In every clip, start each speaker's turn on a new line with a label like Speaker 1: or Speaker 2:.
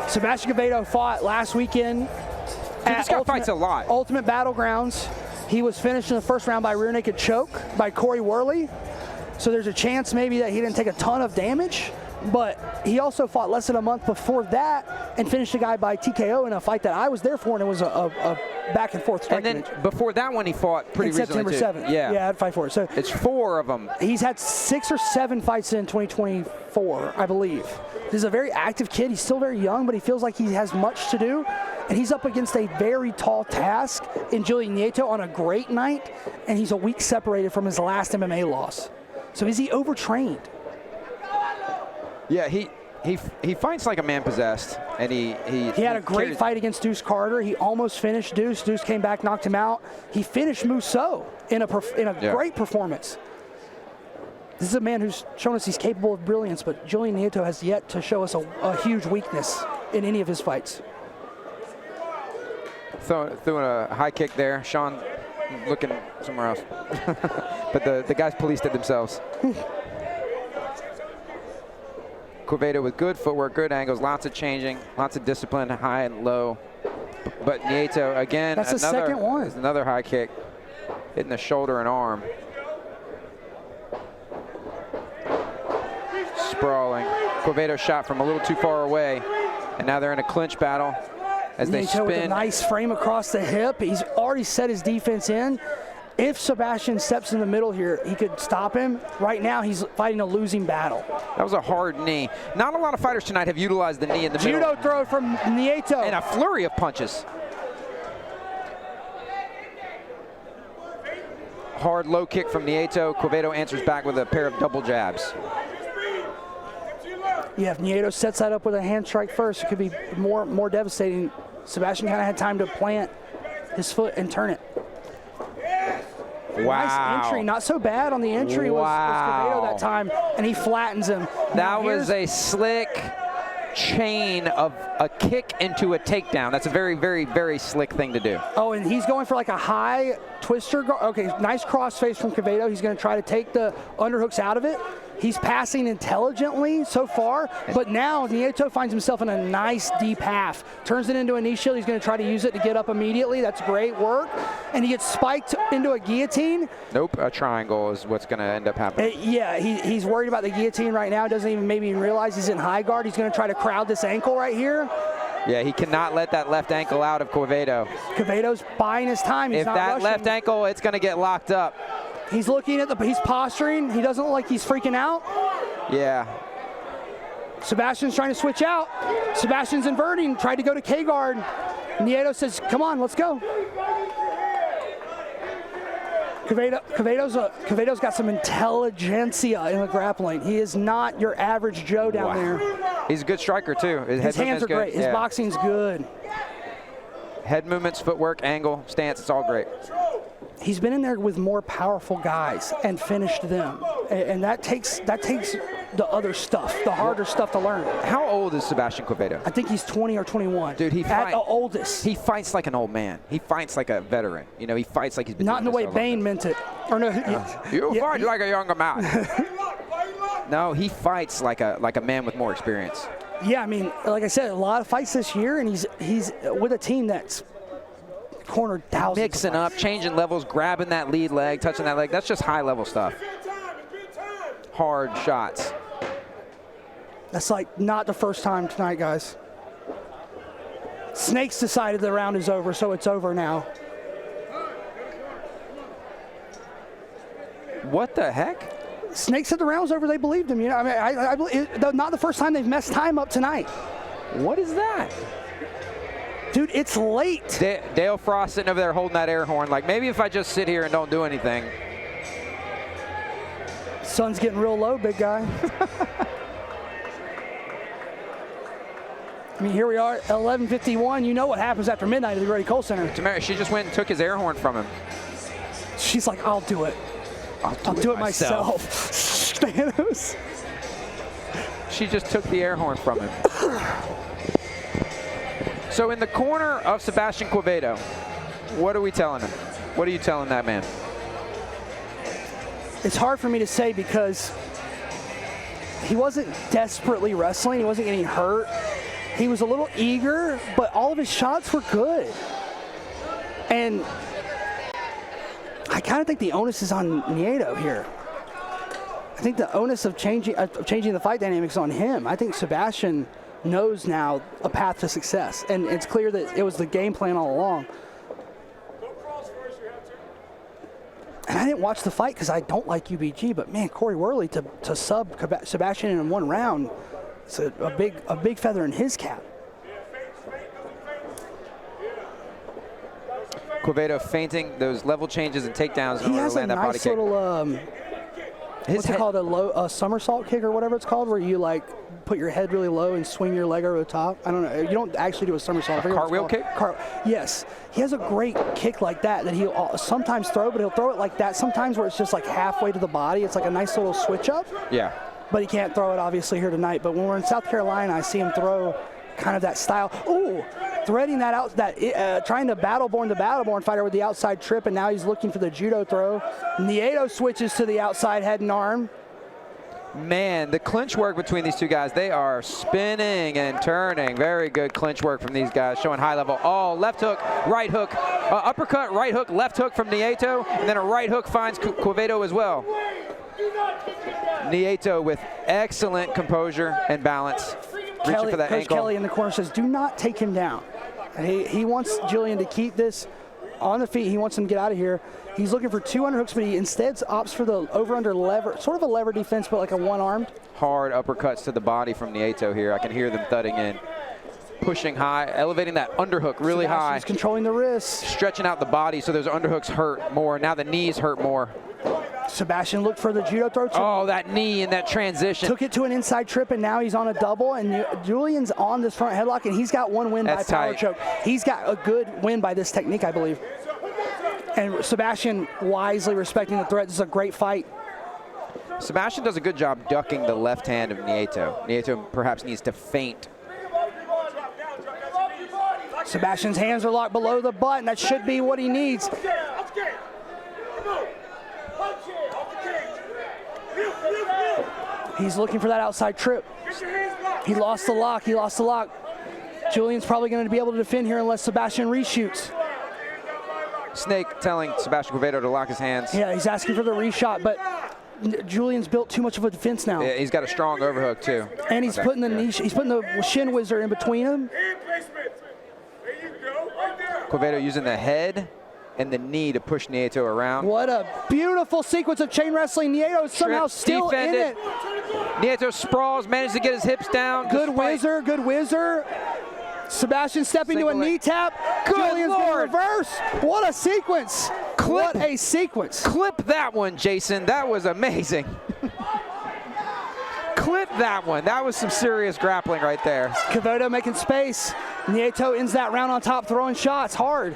Speaker 1: Sebastian Quevedo fought last weekend.
Speaker 2: This guy fights a lot.
Speaker 1: Ultimate Battlegrounds. He was finished in the first round by rear naked choke by Corey Worley. So there's a chance maybe that he didn't take a ton of damage. But he also fought less than a month before that and finished a guy by TKO in a fight that I was there for, and it was a back and forth strike.
Speaker 2: And then before that one, he fought pretty recently
Speaker 1: September 7th.
Speaker 2: Yeah,
Speaker 1: I'd fight for it. So
Speaker 2: it's 4 of them.
Speaker 1: He's had 6 or 7 fights in 2024, I believe. This is a very active kid. He's still very young, but he feels like he has much to do. And he's up against a very tall task in Julian Nieto on a great night, and he's a week separated from his last MMA loss. So is he overtrained?
Speaker 2: Yeah, he fights like a man possessed, and he
Speaker 1: had a great fight against Deuce Carter. He almost finished Deuce. Deuce came back, knocked him out. He finished Musso in a great performance. This is a man who's shown us he's capable of brilliance, but Julian Nieto has yet to show us a huge weakness in any of his fights.
Speaker 2: Throwing a high kick there. Sean looking somewhere else. But the guys policed it themselves. Quevedo with good footwork, good angles, lots of changing, lots of discipline, high and low. But Nieto, again,
Speaker 1: that's the second one.
Speaker 2: Another high kick, hitting the shoulder and arm. Sprawling. Quevedo shot from a little too far away, and now they're in a clinch battle as they spin.
Speaker 1: With a nice frame across the hip. He's already set his defense in. If Sebastian steps in the middle here, he could stop him. Right now, he's fighting a losing battle.
Speaker 2: That was a hard knee. Not a lot of fighters tonight have utilized the knee in the middle.
Speaker 1: Judo throw from Nieto.
Speaker 2: And a flurry of punches. Hard low kick from Nieto. Quevedo answers back with a pair of double jabs.
Speaker 1: Yeah, if Nieto sets that up with a hand strike first, it could be more devastating. Sebastian kind of had time to plant his foot and turn it.
Speaker 2: Wow.
Speaker 1: Nice entry, not so bad on the entry was Quevedo that time, and he flattens him.
Speaker 2: That was a slick chain of a kick into a takedown. That's a very, very, very slick thing to do.
Speaker 1: Oh, and he's going for like a high twister. Okay, nice crossface from Quevedo. He's going to try to take the underhooks out of it. He's passing intelligently so far, but now Nieto finds himself in a nice deep half. Turns it into a knee shield. He's going to try to use it to get up immediately. That's great work. And he gets spiked into a guillotine.
Speaker 2: Nope, a triangle is what's going to end up happening.
Speaker 1: Yeah, he's worried about the guillotine right now. Doesn't even maybe realize he's in high guard. He's going to try to crowd this ankle right here.
Speaker 2: Yeah, he cannot let that left ankle out of Quevedo.
Speaker 1: Quevedo's buying his time. He's
Speaker 2: if that left ankle, it's going to get locked up.
Speaker 1: He's looking at he's posturing. He doesn't look like he's freaking out.
Speaker 2: Yeah.
Speaker 1: Sebastian's trying to switch out. Sebastian's inverting, tried to go to K-guard. Nieto says, come on, let's go. Quevedo's got some intelligentsia in the grappling. He is not your average Joe down there.
Speaker 2: He's a good striker, too.
Speaker 1: His hands are great. His boxing's good.
Speaker 2: Head movements, footwork, angle, stance, it's all great.
Speaker 1: He's been in there with more powerful guys and finished them. And that takes the other stuff, the harder stuff to learn.
Speaker 2: How old is Sebastian Quevedo?
Speaker 1: I think he's 20 or 21.
Speaker 2: Dude,
Speaker 1: at the oldest.
Speaker 2: He fights like an old man. He fights like a veteran. You know, he fights like he's been
Speaker 1: not in the way Bane meant it. Or no,
Speaker 2: you fight like a younger man. No, he fights like a man with more experience.
Speaker 1: Yeah, I mean, like I said, a lot of fights this year, and he's with a team that's cornered thousands.
Speaker 2: Mixing up, changing levels, grabbing that lead leg, touching that leg. That's just high-level stuff. Hard shots.
Speaker 1: That's like not the first time tonight, guys. Snakes decided the round is over, so it's over now.
Speaker 2: What the heck?
Speaker 1: Snakes said the round was over. They believed him. You know, I mean, I believe not the first time they've messed time up tonight.
Speaker 2: What is that?
Speaker 1: Dude, it's late.
Speaker 2: Dale Frost sitting over there holding that air horn. Like, maybe if I just sit here and don't do anything.
Speaker 1: Sun's getting real low, big guy. I mean, here we are at 11:51. You know what happens after midnight at the Grady Cole Center.
Speaker 2: Tamara, she just went and took his air horn from him.
Speaker 1: She's like, I'll do it. I'll do it myself. Spanos.
Speaker 2: She just took the air horn from him. So in the corner of Sebastian Quevedo, what are we telling him? What are you telling that man?
Speaker 1: It's hard for me to say because he wasn't desperately wrestling. He wasn't getting hurt. He was a little eager, but all of his shots were good. And I kind of think the onus is on Nieto here. I think the onus of changing the fight dynamics on him. I think Sebastian knows now a path to success, and it's clear that it was the game plan all along. And I didn't watch the fight because I don't like UBG, but man, Corey Worley to sub Sebastian in one round, it's a big feather in his cap.
Speaker 2: Quevedo feinting those level changes and takedowns in
Speaker 1: He
Speaker 2: order
Speaker 1: has
Speaker 2: to land
Speaker 1: a
Speaker 2: that body
Speaker 1: nice
Speaker 2: kick.
Speaker 1: little, what's it called, a somersault kick or whatever it's called, where you like put your head really low and swing your leg over the top. I don't know. You don't actually do a somersault.
Speaker 2: A cartwheel kick?
Speaker 1: Yes. He has a great kick like that he'll sometimes throw, but he'll throw it like that. Sometimes where it's just like halfway to the body. It's like a nice little switch up.
Speaker 2: Yeah.
Speaker 1: But he can't throw it obviously here tonight. But when we're in South Carolina, I see him throw kind of that style. Ooh, threading that out, trying to battleborn the battleborn fighter with the outside trip, and now he's looking for the judo throw. Nieto switches to the outside head and arm.
Speaker 2: Man, the clinch work between these two guys, they are spinning and turning. Very good clinch work from these guys, showing high level. Oh, left hook, right hook, uppercut, right hook, left hook from Nieto, and then a right hook finds Quevedo as well. Nieto with excellent composure and balance. Reaching for that
Speaker 1: Coach
Speaker 2: ankle.
Speaker 1: Kelly in the corner says, do not take him down. He wants Julian to keep this on the feet. He wants him to get out of here. He's looking for 2 underhooks, but he instead opts for the over-under lever, sort of a lever defense, but like a one-armed.
Speaker 2: Hard uppercuts to the body from Nieto here. I can hear them thudding in. Pushing high, elevating that underhook really high.
Speaker 1: He's controlling the wrist.
Speaker 2: Stretching out the body so those underhooks hurt more. Now the knees hurt more.
Speaker 1: Sebastian looked for the judo throw.
Speaker 2: Oh, that knee and that transition.
Speaker 1: Took it to an inside trip, and now he's on a double, and Julian's on this front headlock, and he's got one win by power choke. He's got a good win by this technique, I believe. And Sebastian wisely respecting the threat. This is a great fight.
Speaker 2: Sebastian does a good job ducking the left hand of Nieto. Nieto perhaps needs to feint.
Speaker 1: Sebastian's hands are locked below the butt, and that should be what he needs. He's looking for that outside trip. He lost the lock. He lost the lock. Julian's probably going to be able to defend here unless Sebastian reshoots.
Speaker 2: Snake telling Sebastian Quevedo to lock his hands.
Speaker 1: Yeah, he's asking for the reshot, but Julian's built too much of a defense now.
Speaker 2: Yeah, he's got a strong overhook too.
Speaker 1: And he's putting the knee, he's putting the shin whizzer in between him.
Speaker 2: Quevedo using the head and the knee to push Nieto around.
Speaker 1: What a beautiful sequence of chain wrestling. Nieto is somehow still in it.
Speaker 2: Nieto sprawls, managed to get his hips down.
Speaker 1: Good whizzer, good whizzer. Sebastian stepping to a knee tap. Julian's going to reverse. What a sequence. What a sequence.
Speaker 2: Clip that one, Jason. That was amazing. Clip that one. That was some serious grappling right there.
Speaker 1: Quevedo making space. Nieto ends that round on top, throwing shots hard.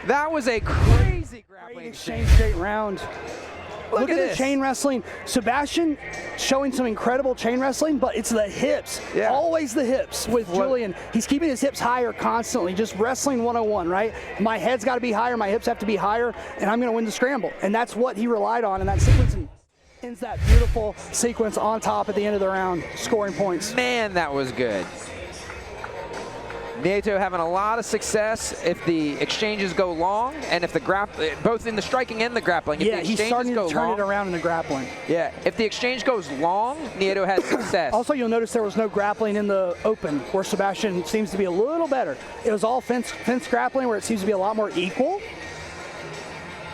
Speaker 2: That was a crazy grappling
Speaker 1: exchange. Great round. Look at the chain wrestling. Sebastian showing some incredible chain wrestling, but it's the hips. Yeah. Always the hips with Julian. He's keeping his hips higher constantly, just wrestling 101, right? My head's got to be higher, my hips have to be higher, and I'm going to win the scramble. And that's what he relied on in that sequence. And ends that beautiful sequence on top at the end of the round, scoring points.
Speaker 2: Man, that was good. Nieto having a lot of success if the exchanges go long, and if the both in the striking and the grappling. If
Speaker 1: yeah, he's starting to turn it around in the grappling.
Speaker 2: Yeah, if the exchange goes long, Nieto has success.
Speaker 1: Also, you'll notice there was no grappling in the open, where Sebastian seems to be a little better. It was all fence grappling, where it seems to be a lot more equal.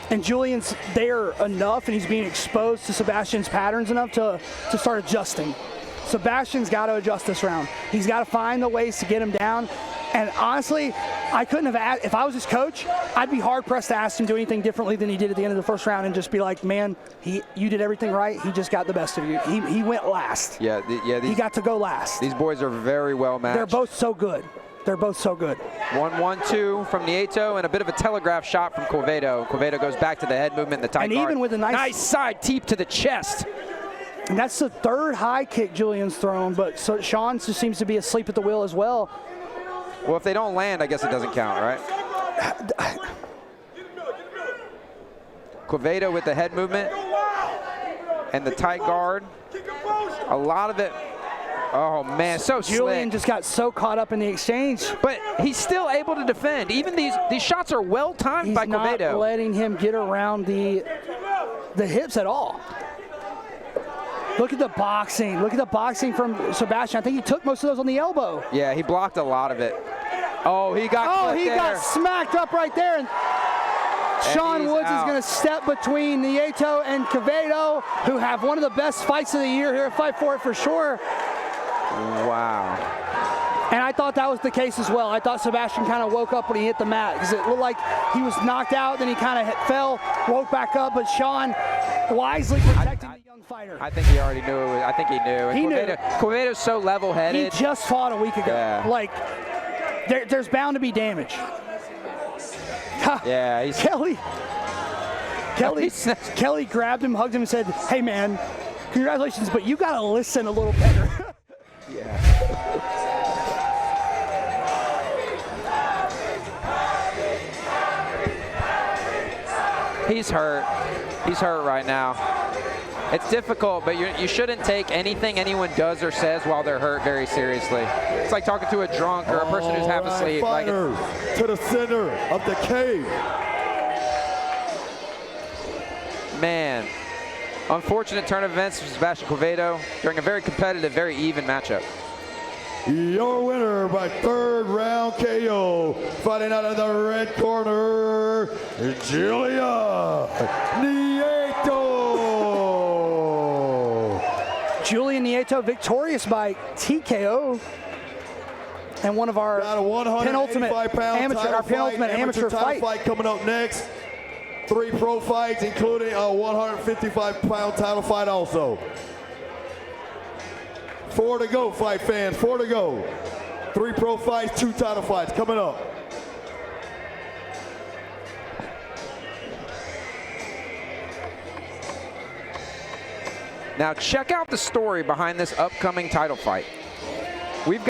Speaker 1: And Julian's there enough, and he's being exposed to Sebastian's patterns enough to start adjusting. Sebastian's got to adjust this round. He's got to find the ways to get him down. And honestly, I couldn't have asked, if I was his coach, I'd be hard-pressed to ask him to do anything differently than he did at the end of the first round and just be like, man, you did everything right. He just got the best of you. He went last.
Speaker 2: Yeah,
Speaker 1: he got to go last.
Speaker 2: These boys are very well matched.
Speaker 1: They're both so good. They're both so good.
Speaker 2: 1-1-2 from Nieto and a bit of a telegraph shot from Quevedo. Quevedo goes back to the head movement, the tight guard.
Speaker 1: And even with a nice
Speaker 2: side teep to the chest.
Speaker 1: And that's the third high kick Julian's thrown, but so Sean just seems to be asleep at the wheel as well.
Speaker 2: Well, if they don't land, I guess it doesn't count, right? Quevedo with the head movement and the tight guard. A lot of it Oh, man, so
Speaker 1: Julian
Speaker 2: slick.
Speaker 1: just got so caught up in the exchange.
Speaker 2: But he's still able to defend. Even these shots are well timed by
Speaker 1: He's not
Speaker 2: Quevedo.
Speaker 1: letting him get around the hips at all. Look at the boxing. Look at the boxing from Sebastian. I think he took most of those on the elbow.
Speaker 2: Yeah, he blocked a lot of it. Oh, he got
Speaker 1: Oh,
Speaker 2: clipped
Speaker 1: he
Speaker 2: there.
Speaker 1: got smacked up right there. And Sean
Speaker 2: he's
Speaker 1: Woods
Speaker 2: out.
Speaker 1: is going to step between Nieto and Quevedo, who have one of the best fights of the year here at Fight For It for sure.
Speaker 2: Wow.
Speaker 1: And I thought that was the case as well. I thought Sebastian kind of woke up when he hit the mat because it looked like he was knocked out, then he kind of fell, woke back up, but Sean wisely protecting the young fighter.
Speaker 2: I think he already knew it was, I think he knew. And
Speaker 1: He knew.
Speaker 2: Quevedo's so level-headed.
Speaker 1: He just fought a week ago.
Speaker 2: Yeah.
Speaker 1: Like, there's bound to be damage.
Speaker 2: Yeah, he's
Speaker 1: Kelly grabbed him, hugged him, and said, "Hey, man, congratulations, but you got to listen a little better."
Speaker 2: Yeah. He's hurt. He's hurt right now. It's difficult, but you shouldn't take anything anyone does or says while they're hurt very seriously. It's like talking to a drunk or a person who's half asleep. Like
Speaker 3: to the center of the cage.
Speaker 2: Man, unfortunate turn of events for Sebastian Quevedo during a very competitive, very even matchup.
Speaker 3: Your winner by third round KO, fighting out of the red corner, Julian Nieto.
Speaker 1: Julian Nieto victorious by TKO. And one of our penultimate amateur fight
Speaker 3: coming up next. 3 pro fights, including a 155-pound title fight also. 4 to go, fight fans, 4 to go. 3 pro fights, 2 title fights coming up.
Speaker 2: Now check out the story behind this upcoming title fight. We've got